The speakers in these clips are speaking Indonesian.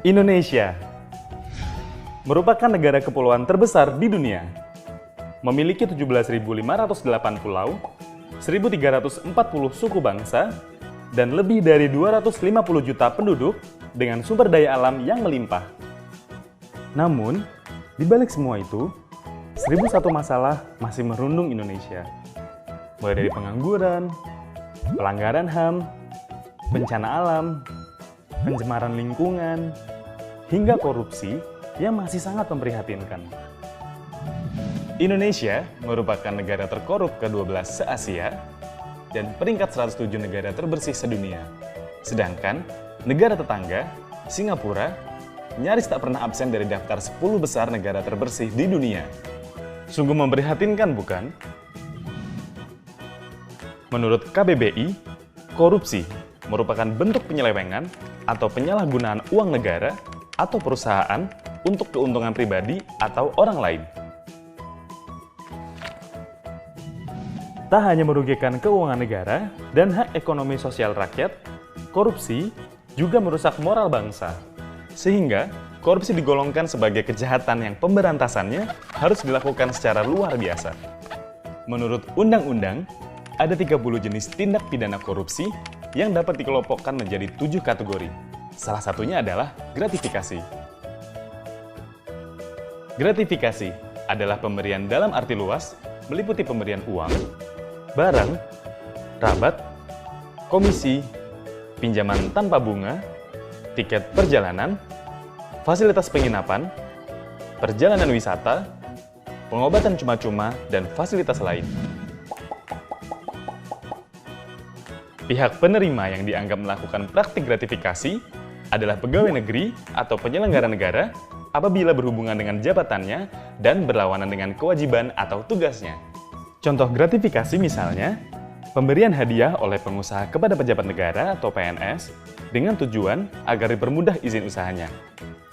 Indonesia merupakan negara kepulauan terbesar di dunia. Memiliki 17.508 pulau, 1.340 suku bangsa, dan lebih dari 250 juta penduduk dengan sumber daya alam yang melimpah. Namun, di balik semua itu, 1001 masalah masih merundung Indonesia. Mulai dari pengangguran, pelanggaran HAM, bencana alam, pencemaran lingkungan, hingga korupsi yang masih sangat memprihatinkan. Indonesia merupakan negara terkorup ke-12 se-Asia dan peringkat 107 negara terbersih sedunia. Sedangkan negara tetangga, Singapura, nyaris tak pernah absen dari daftar 10 besar negara terbersih di dunia. Sungguh memprihatinkan, bukan? Menurut KBBI, korupsi merupakan bentuk penyelewengan atau penyalahgunaan uang negara atau perusahaan untuk keuntungan pribadi atau orang lain. Tak hanya merugikan keuangan negara dan hak ekonomi sosial rakyat, korupsi juga merusak moral bangsa. Sehingga, korupsi digolongkan sebagai kejahatan yang pemberantasannya harus dilakukan secara luar biasa. Menurut undang-undang, ada 30 jenis tindak pidana korupsi yang dapat dikelompokkan menjadi 7 kategori. Salah satunya adalah gratifikasi. Gratifikasi adalah pemberian dalam arti luas, meliputi pemberian uang, barang, rabat, komisi, pinjaman tanpa bunga, tiket perjalanan, fasilitas penginapan, perjalanan wisata, pengobatan cuma-cuma, dan fasilitas lain. Pihak penerima yang dianggap melakukan praktik gratifikasi adalah pegawai negeri atau penyelenggara negara apabila berhubungan dengan jabatannya dan berlawanan dengan kewajiban atau tugasnya. Contoh gratifikasi misalnya, pemberian hadiah oleh pengusaha kepada pejabat negara atau PNS dengan tujuan agar dipermudah izin usahanya,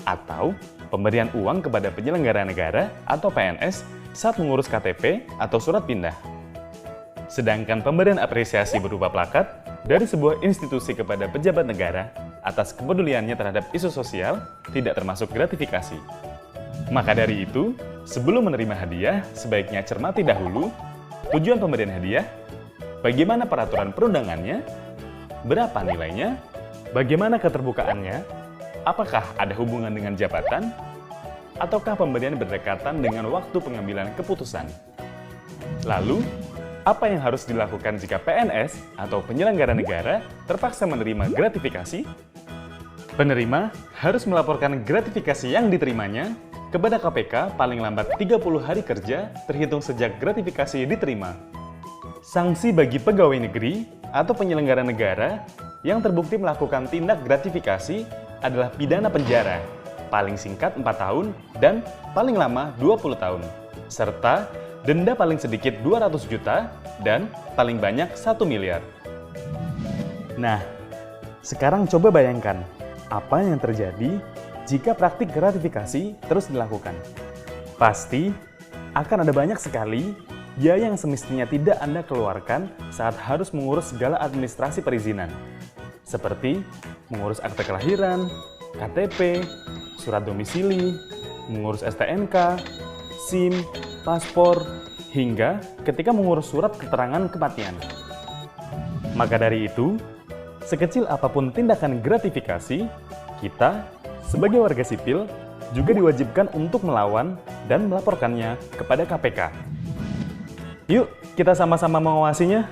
atau pemberian uang kepada penyelenggara negara atau PNS saat mengurus KTP atau surat pindah. Sedangkan pemberian apresiasi berupa plakat dari sebuah institusi kepada pejabat negara atas kepeduliannya terhadap isu sosial tidak termasuk gratifikasi. Maka dari itu, sebelum menerima hadiah, sebaiknya cermati dahulu tujuan pemberian hadiah, bagaimana peraturan perundangannya, berapa nilainya, bagaimana keterbukaannya, apakah ada hubungan dengan jabatan, ataukah pemberian berdekatan dengan waktu pengambilan keputusan. Lalu, apa yang harus dilakukan jika PNS atau penyelenggara negara terpaksa menerima gratifikasi? Penerima harus melaporkan gratifikasi yang diterimanya kepada KPK paling lambat 30 hari kerja terhitung sejak gratifikasi diterima. Sanksi bagi pegawai negeri atau penyelenggara negara yang terbukti melakukan tindak gratifikasi adalah pidana penjara, paling singkat 4 tahun dan paling lama 20 tahun, serta denda paling sedikit 200 juta dan paling banyak 1 miliar. Nah, sekarang coba bayangkan apa yang terjadi jika praktik gratifikasi terus dilakukan. Pasti akan ada banyak sekali biaya yang semestinya tidak Anda keluarkan saat harus mengurus segala administrasi perizinan, seperti mengurus akte kelahiran, KTP, surat domisili, mengurus STNK, SIM, paspor, hingga ketika mengurus surat keterangan kematian. Maka dari itu, sekecil apapun tindakan gratifikasi, kita sebagai warga sipil juga diwajibkan untuk melawan dan melaporkannya kepada KPK. Yuk, kita sama-sama mengawasinya.